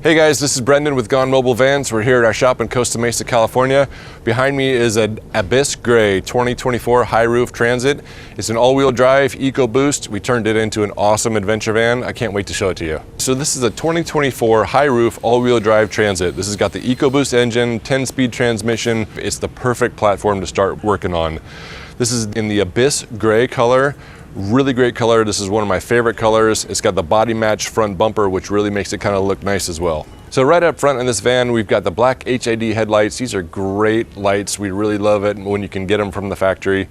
Hey guys, this is Brendan with Gone Mobile Vans. We're here at our shop in Costa Mesa, California. Behind me is an Abyss Gray 2024 high roof Transit. It's an all-wheel drive EcoBoost. We turned it into an awesome adventure van. I can't wait to show it to you. So this is a 2024 high roof all-wheel drive Transit. This has got the EcoBoost engine, 10-speed transmission. It's the perfect platform to start working on. This is in the Abyss Gray color. Really great color. This is one of my favorite colors. It's got the body match front bumper, which really makes it kind of look nice as well. So right up front in this van, we've got the black HID headlights. These are great lights. We really love it when you can get them from the factory.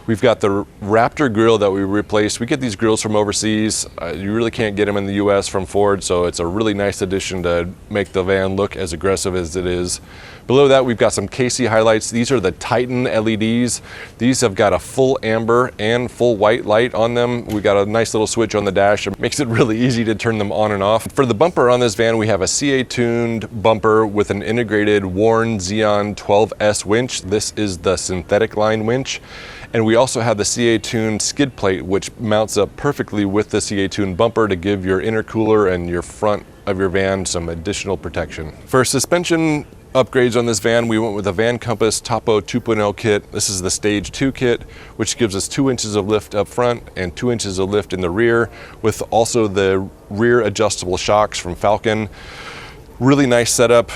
We've got the Raptor grille that we replaced. We get these grills from overseas. You really can't get them in the US from Ford, so it's a really nice addition to make the van look as aggressive as it is. Below that, we've got some KC highlights. These are the Titan LEDs. These have got a full amber and full white light on them. We got a nice little switch on the dash. It makes it really easy to turn them on and off. For the bumper on this van, we have a CA-tuned bumper with an integrated Warn Xeon 12S winch. This is the synthetic line winch. And we also have the CA-tuned skid plate, which mounts up perfectly with the CA-tuned bumper to give your intercooler and your front of your van some additional protection. For suspension upgrades on this van, we went with a Van Compass Topo 2.0 kit. This is the Stage 2 kit, which gives us 2 inches of lift up front and 2 inches of lift in the rear, with also the rear adjustable shocks from Falken. Really nice setup.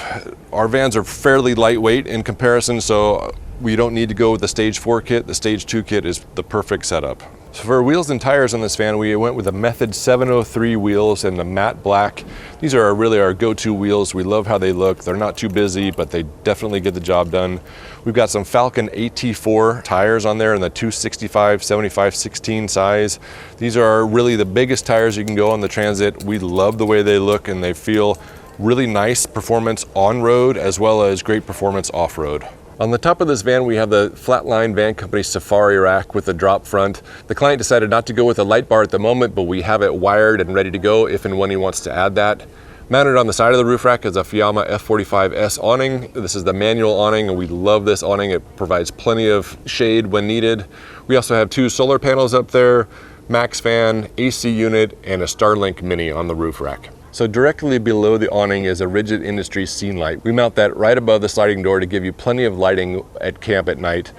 Our vans are fairly lightweight in comparison, so we don't need to go with the Stage 4 kit. The Stage 2 kit is the perfect setup. So for wheels and tires on this van, we went with the Method 703 wheels in the matte black. These are really our go-to wheels. We love how they look. They're not too busy, but they definitely get the job done. We've got some Falken AT4 tires on there in the 265/75/16 size. These are really the biggest tires you can go on the Transit. We love the way they look and they feel really nice performance on-road as well as great performance off-road. On the top of this van, we have the Flatline Van Company Safari rack with a drop front. The client decided not to go with a light bar at the moment, but we have it wired and ready to go if and when he wants to add that. Mounted on the side of the roof rack is a Fiamma F45S awning. This is the manual awning, and we love this awning. It provides plenty of shade when needed. We also have 2 solar panels up there, max fan, AC unit, and a Starlink Mini on the roof rack. So directly below the awning is a Rigid Industries scene light. We mount that right above the sliding door to give you plenty of lighting at camp at night.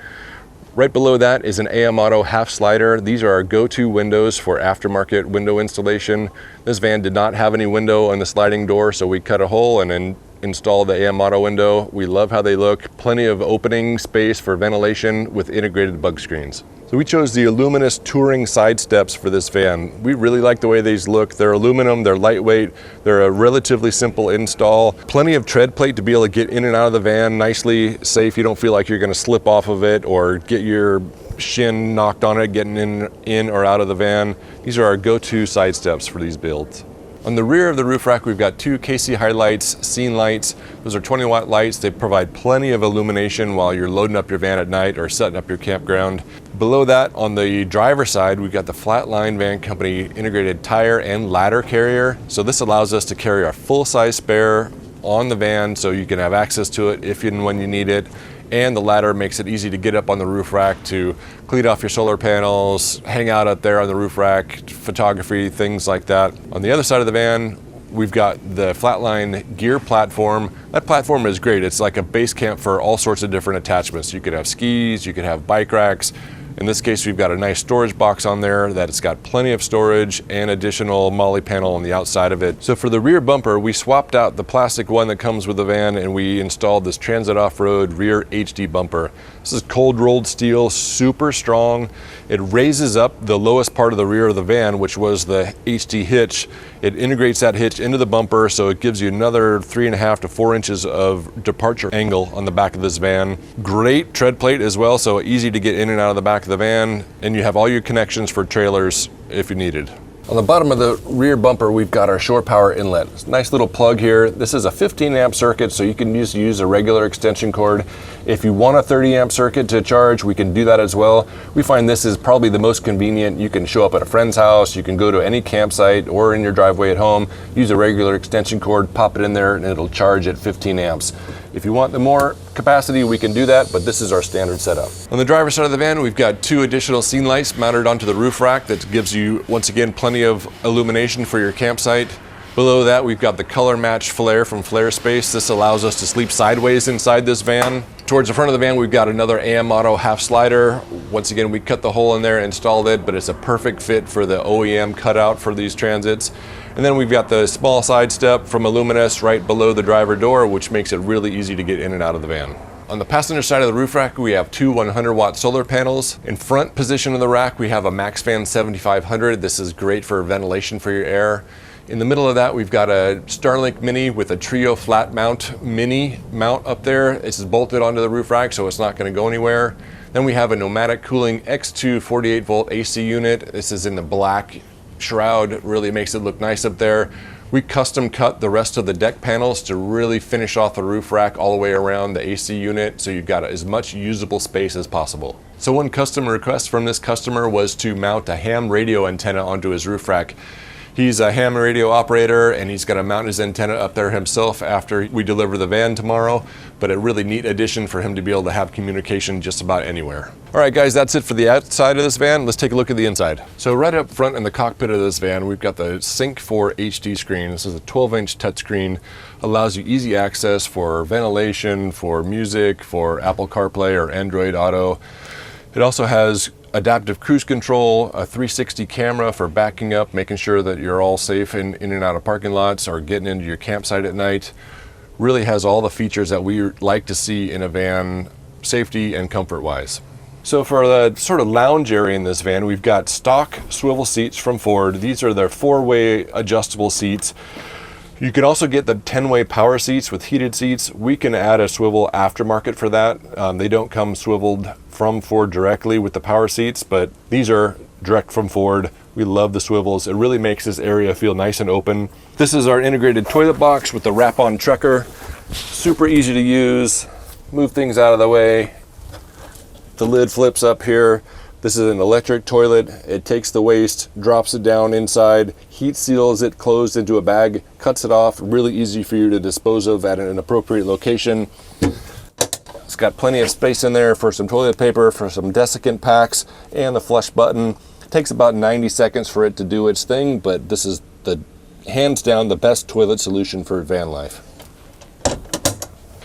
Right below that is an AM Auto half slider. These are our go-to windows for aftermarket window installation. This van did not have any window on the sliding door, so we cut a hole and then installed the AM Auto window. We love how they look. Plenty of opening space for ventilation with integrated bug screens. So we chose the Aluminous Touring side steps for this van. We really like the way these look. They're aluminum, they're lightweight, they're a relatively simple install. Plenty of tread plate to be able to get in and out of the van nicely, safe. You don't feel like you're gonna slip off of it or get your shin knocked on it getting in or out of the van. These are our go-to side steps for these builds. On the rear of the roof rack, we've got 2 KC highlights, scene lights. Those are 20-watt lights. They provide plenty of illumination while you're loading up your van at night or setting up your campground. Below that, on the driver's side, we've got the Flatline Van Company integrated tire and ladder carrier. So this allows us to carry our full-size spare on the van so you can have access to it if and when you need it. And the ladder makes it easy to get up on the roof rack to clean off your solar panels, hang out up there on the roof rack, photography, things like that. On the other side of the van, we've got the Flatline gear platform. That platform is great. It's like a base camp for all sorts of different attachments. You could have skis, you could have bike racks. In this case, we've got a nice storage box on there that it's got plenty of storage and additional MOLLE panel on the outside of it. So for the rear bumper, we swapped out the plastic one that comes with the van and we installed this Transit Off-Road rear HD bumper. This is cold rolled steel, super strong. It raises up the lowest part of the rear of the van, which was the HD hitch. It integrates that hitch into the bumper, so it gives you another 3.5 to 4 inches of departure angle on the back of this van. Great tread plate as well, so easy to get in and out of the back of the van, and you have all your connections for trailers if you needed. On the bottom of the rear bumper, we've got our shore power inlet. It's a nice little plug here. This is a 15 amp circuit, so you can just use a regular extension cord. If you want a 30 amp circuit to charge, we can do that as well. We find this is probably the most convenient. You can show up at a friend's house, you can go to any campsite or in your driveway at home, use a regular extension cord, pop it in there, and it'll charge at 15 amps. If you want the more capacity, we can do that, but this is our standard setup. On the driver's side of the van, we've got 2 additional scene lights mounted onto the roof rack that gives you, once again, plenty of illumination for your campsite. Below that, we've got the color match flare from Flare Space. This allows us to sleep sideways inside this van. Towards the front of the van, we've got another AM Auto half slider. Once again, we cut the hole in there, installed it, but it's a perfect fit for the OEM cutout for these Transits. And then we've got the small side step from Illuminous right below the driver door, which makes it really easy to get in and out of the van. On the passenger side of the roof rack, we have two 100-watt solar panels. In front position of the rack, we have a MaxxFan 7500. This is great for ventilation for your air. In the middle of that, we've got a Starlink Mini with a Trio flat mount mini mount up there. This is bolted onto the roof rack, so it's not going to go anywhere. Then we have a Nomadic Cooling X2 48-volt AC unit. This is in the black shroud, really makes it look nice up there. We custom cut the rest of the deck panels to really finish off the roof rack all the way around the AC unit, so you've got as much usable space as possible. So one custom request from this customer was to mount a ham radio antenna onto his roof rack. He's a ham radio operator, and he's going to mount his antenna up there himself after we deliver the van tomorrow, but a really neat addition for him to be able to have communication just about anywhere. All right, guys, that's it for the outside of this van. Let's take a look at the inside. So right up front in the cockpit of this van, we've got the Sync 4 HD screen. This is a 12-inch touchscreen, allows you easy access for ventilation, for music, for Apple CarPlay or Android Auto. It also has adaptive cruise control, a 360 camera for backing up, making sure that you're all safe in and out of parking lots or getting into your campsite at night. Really has all the features that we like to see in a van, safety and comfort wise. So for the sort of lounge area in this van, we've got stock swivel seats from Ford. These are their 4-way adjustable seats. You can also get the 10-way power seats with heated seats. We can add a swivel aftermarket for that. They don't come swiveled from Ford directly with the power seats, but these are direct from Ford. We love the swivels. It really makes this area feel nice and open. This is our integrated toilet box with the wrap-on trucker. Super easy to use. Move things out of the way. The lid flips up here. This is an electric toilet. It takes the waste, drops it down inside, heat seals it closed into a bag, cuts it off. Really easy for you to dispose of at an appropriate location. It's got plenty of space in there for some toilet paper, for some desiccant packs, and the flush button. It takes about 90 seconds for it to do its thing, but this is the hands down the best toilet solution for van life.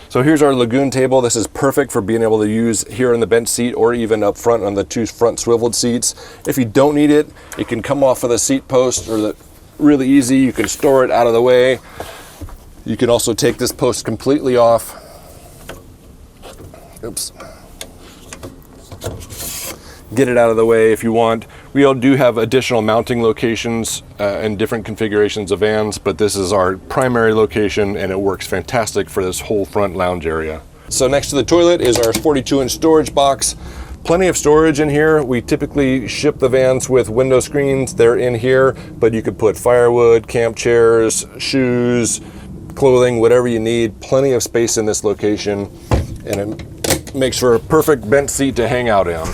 So here's our Lagoon table. This is perfect for being able to use here in the bench seat or even up front on the two front swiveled seats. If you don't need it, it can come off of the seat post really easy. You can store it out of the way. You can also take this post completely off. Oops. Get it out of the way if you want. We all do have additional mounting locations and different configurations of vans, but this is our primary location and it works fantastic for this whole front lounge area. So next to the toilet is our 42-inch storage box. Plenty of storage in here. We typically ship the vans with window screens. They're in here, but you could put firewood, camp chairs, shoes, clothing, whatever you need. Plenty of space in this location, and it makes for a perfect bench seat to hang out in.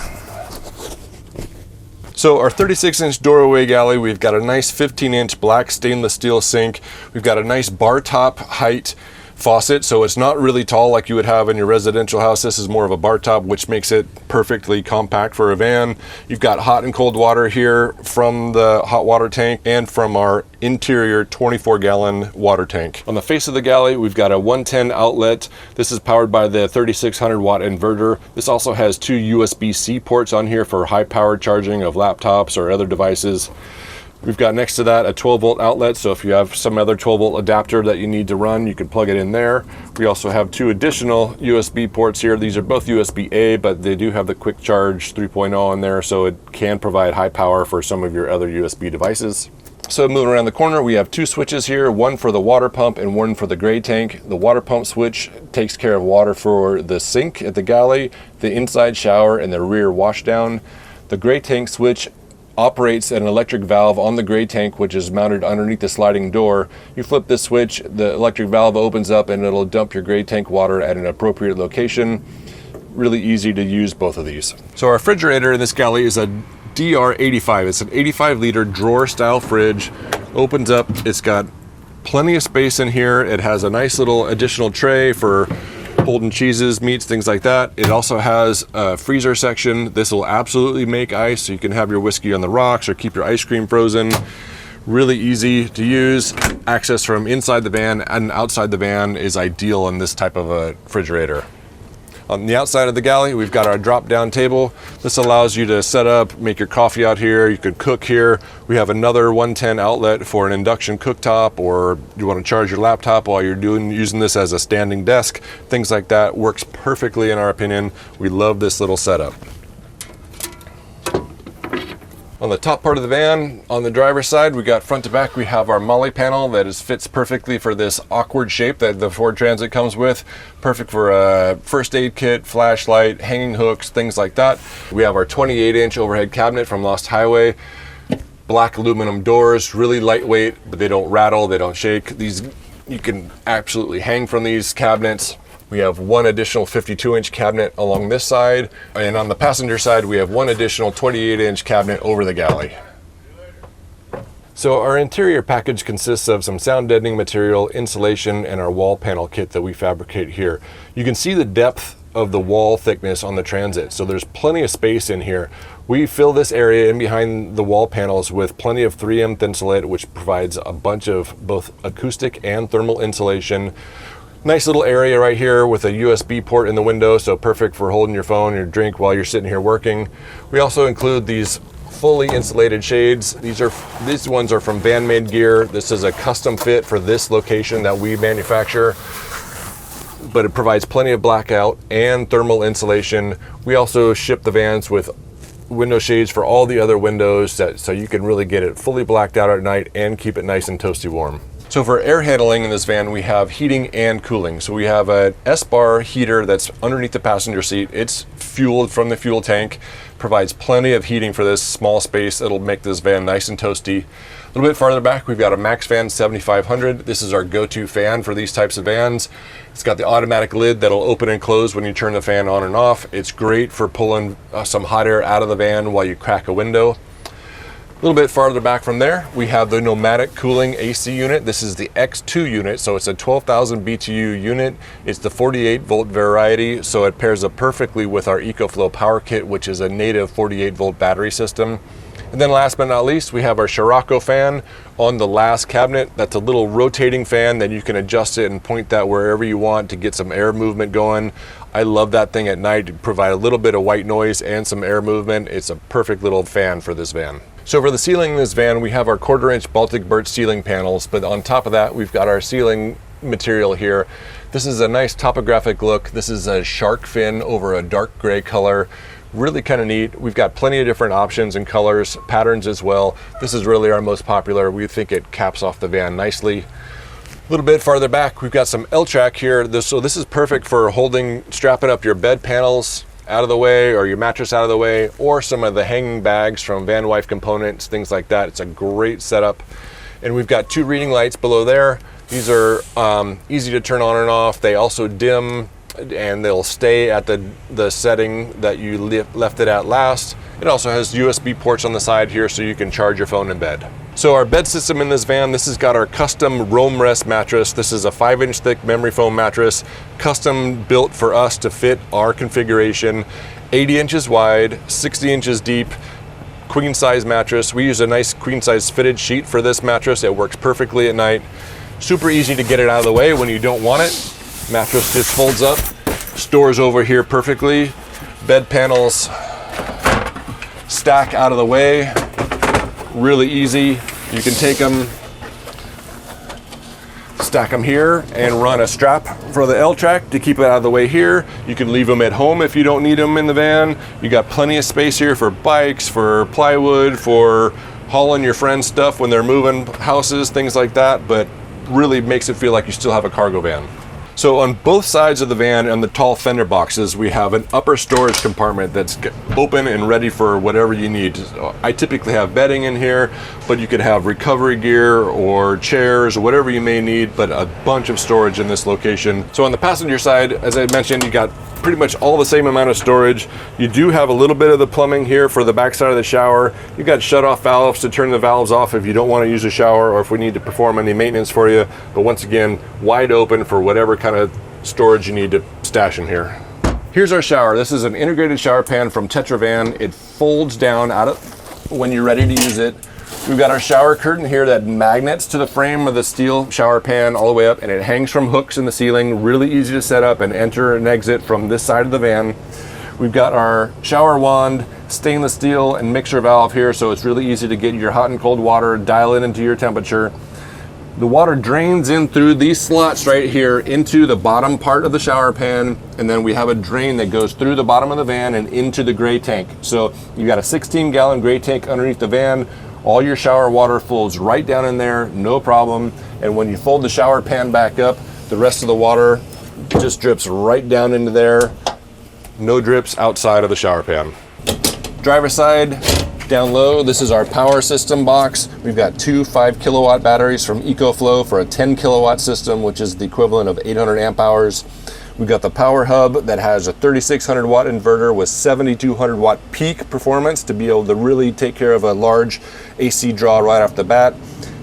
So our 36-inch doorway galley, we've got a nice 15-inch black stainless steel sink. We've got a nice bar top height faucet, so it's not really tall like you would have in your residential house. This is more of a bar top, which makes it perfectly compact for a van. You've got hot and cold water here from the hot water tank and from our interior 24-gallon water tank. On the face of the galley, we've got a 110 outlet. This is powered by the 3600-watt inverter. This also has two USB-C ports on here for high-powered charging of laptops or other devices. We've got next to that a 12-volt outlet, so if you have some other 12-volt adapter that you need to run, you can plug it in there. We also have two additional USB ports here. These are both USB-A, but they do have the Quick Charge 3.0 in there, so it can provide high power for some of your other USB devices. So moving around the corner, we have two switches here, one for the water pump and one for the gray tank. The water pump switch takes care of water for the sink at the galley, the inside shower, and the rear washdown. The gray tank switch operates an electric valve on the gray tank, which is mounted underneath the sliding door. You flip this switch, the electric valve opens up and it'll dump your gray tank water at an appropriate location. Really easy to use both of these. So our refrigerator in this galley is a DR85. It's an 85-liter drawer style fridge. Opens up, it's got plenty of space in here. It has a nice little additional tray for holding cheeses, meats, things like that. It also has a freezer section. This will absolutely make ice, so you can have your whiskey on the rocks or keep your ice cream frozen. Really easy to use. Access from inside the van and outside the van is ideal in this type of a refrigerator. On the outside of the galley, we've got our drop-down table. This allows you to set up, make your coffee out here. You could cook here. We have another 110 outlet for an induction cooktop, or you want to charge your laptop while you're using this as a standing desk. Things like that works perfectly in our opinion. We love this little setup. On the top part of the van, on the driver's side, we got front to back, we have our MOLLE panel that fits perfectly for this awkward shape that the Ford Transit comes with. Perfect for a first aid kit, flashlight, hanging hooks, things like that. We have our 28-inch overhead cabinet from Lost Highway. Black aluminum doors, really lightweight, but they don't rattle, they don't shake. These, you can absolutely hang from these cabinets. We have one additional 52-inch cabinet along this side, and on the passenger side, we have one additional 28-inch cabinet over the galley. So our interior package consists of some sound deadening material, insulation, and our wall panel kit that we fabricate here. You can see the depth of the wall thickness on the Transit, so there's plenty of space in here. We fill this area in behind the wall panels with plenty of 3M Thinsulate, which provides a bunch of both acoustic and thermal insulation. Nice little area right here with a USB port in the window, so perfect for holding your phone or your drink while you're sitting here working. We also include these fully insulated shades. These ones are from Van Made Gear. This is a custom fit for this location that we manufacture, but it provides plenty of blackout and thermal insulation. We also ship the vans with window shades for all the other windows, so you can really get it fully blacked out at night and keep it nice and toasty warm. So for air handling in this van, we have heating and cooling. So we have an S-bar heater that's underneath the passenger seat. It's fueled from the fuel tank, provides plenty of heating for this small space. It'll make this van nice and toasty. A little bit farther back, we've got a MaxxFan 7500. This is our go-to fan for these types of vans. It's got the automatic lid that'll open and close when you turn the fan on and off. It's great for pulling some hot air out of the van while you crack a window. A little bit farther back from there, we have the Nomadic Cooling AC unit. This is the X2 unit, so it's a 12,000 BTU unit. It's the 48 volt variety, so it pairs up perfectly with our EcoFlow Power Kit, which is a native 48 volt battery system. And then last but not least, we have our Scirocco fan on the last cabinet. That's a little rotating fan that you can adjust it and point that wherever you want to get some air movement going. I love that thing at night to provide a little bit of white noise and some air movement. It's a perfect little fan for this van. So for the ceiling in this van, we have our 1/4-inch Baltic birch ceiling panels, but on top of that, we've got our ceiling material here. This is a nice topographic look. This is a shark fin over a dark gray color. Really kind of neat. We've got plenty of different options and colors, patterns as well. This is really our most popular. We think it caps off the van nicely. A little bit farther back, we've got some L-track here. So this is perfect for strapping up your bed panels out of the way, or your mattress out of the way, or some of the hanging bags from Van Wife Components, things like that. It's a great setup. And we've got 2 reading lights below there. These are easy to turn on and off. They also dim, and they'll stay at the setting that you left it at last. It also has USB ports on the side here, so you can charge your phone in bed. So our bed system in this van, this has got our custom Roam Rest mattress. This is a 5-inch thick memory foam mattress, custom built for us to fit our configuration. 80 inches wide, 60 inches deep, queen size mattress. We use a nice queen size fitted sheet for this mattress. It works perfectly at night. Super easy to get it out of the way when you don't want it. Mattress just folds up, stores over here perfectly. Bed panels stack out of the way. Really easy. You can take them, stack them here, and run a strap for the L-track to keep it out of the way here. You can leave them at home if you don't need them in the van. You got plenty of space here for bikes, for plywood, for hauling your friends' stuff when they're moving houses, things like that, but really makes it feel like you still have a cargo van. So on both sides of the van and the tall fender boxes, we have an upper storage compartment that's open and ready for whatever you need. I typically have bedding in here, but you could have recovery gear or chairs or whatever you may need, but a bunch of storage in this location. So on the passenger side, as I mentioned, you got pretty much all the same amount of storage. You do have a little bit of the plumbing here for the backside of the shower. You got shut-off valves to turn the valves off if you don't want to use a shower or if we need to perform any maintenance for you. But once again, wide open for whatever kind of storage you need to stash in here. Here's our shower. This is an integrated shower pan from Tetra Van. It folds down out of when you're ready to use it. We've got our shower curtain here that magnets to the frame of the steel shower pan all the way up, and it hangs from hooks in the ceiling. Really easy to set up and enter and exit from this side of the van. We've got our shower wand, stainless steel, and mixer valve here, so it's really easy to get your hot and cold water, dial it into your temperature. The water drains in through these slots right here into the bottom part of the shower pan, and then we have a drain that goes through the bottom of the van and into the gray tank. So you got a 16-gallon gray tank underneath the van. All your shower water flows right down in there, no problem. And when you fold the shower pan back up, the rest of the water just drips right down into there. No drips outside of the shower pan. Driver's side, down low, this is our power system box. We've got two 5-kilowatt batteries from EcoFlow for a 10-kilowatt system, which is the equivalent of 800 amp hours. We've got the power hub that has a 3600 watt inverter with 7200 watt peak performance to be able to really take care of a large AC draw right off the bat.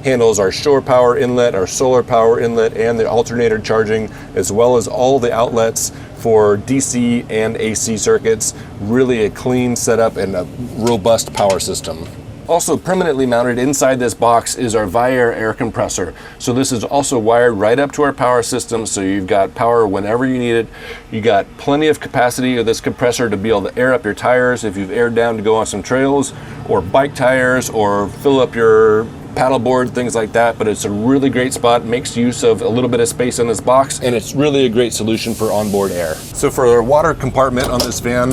Handles our shore power inlet, our solar power inlet, and the alternator charging, as well as all the outlets for DC and AC circuits. Really a clean setup and a robust power system. Also permanently mounted inside this box is our Viair air compressor. So this is also wired right up to our power system, so you've got power whenever you need it. You got plenty of capacity of this compressor to be able to air up your tires if you've aired down to go on some trails, or bike tires, or fill up your paddleboard, things like that. But it's a really great spot, makes use of a little bit of space in this box, and it's really a great solution for onboard air. So for our water compartment on this van,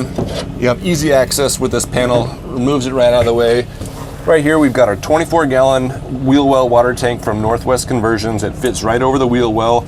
you have easy access with this panel, removes it right out of the way. Right here we've got our 24-gallon wheel well water tank from Northwest Conversions. It fits right over the wheel well,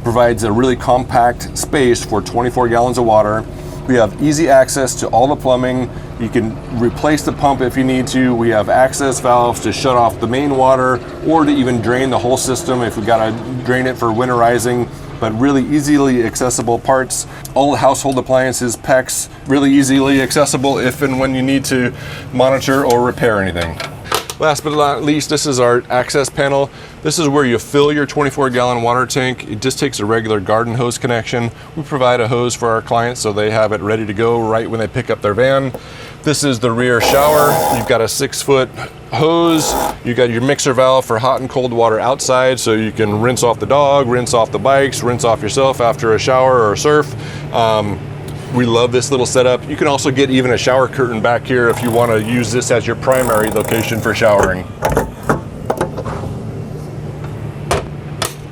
provides a really compact space for 24 gallons of water. We have easy access to all the plumbing. You can replace the pump if you need to. We have access valves to shut off the main water, or to even drain the whole system if we gotta drain it for winterizing. But really easily accessible parts. All the household appliances, PEX, really easily accessible if and when you need to monitor or repair anything. Last but not least, this is our access panel. This is where you fill your 24-gallon water tank. It just takes a regular garden hose connection. We provide a hose for our clients so they have it ready to go right when they pick up their van. This is the rear shower. You've got a 6-foot hose. You got your mixer valve for hot and cold water outside, so you can rinse off the dog, rinse off the bikes, rinse off yourself after a shower or surf. We love this little setup. You can also get even a shower curtain back here if you want to use this as your primary location for showering.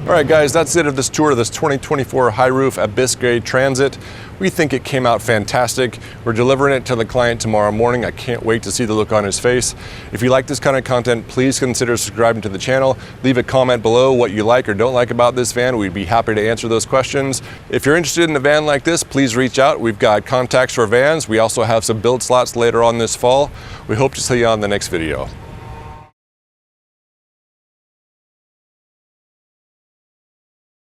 All right, guys, that's it of this tour of this 2024 high roof Abyss Grey Transit. We think it came out fantastic. We're delivering it to the client tomorrow morning. I can't wait to see the look on his face. If you like this kind of content, please consider subscribing to the channel. Leave a comment below what you like or don't like about this van. We'd be happy to answer those questions. If you're interested in a van like this, please reach out. We've got contacts for vans. We also have some build slots later on this fall. We hope to see you on the next video.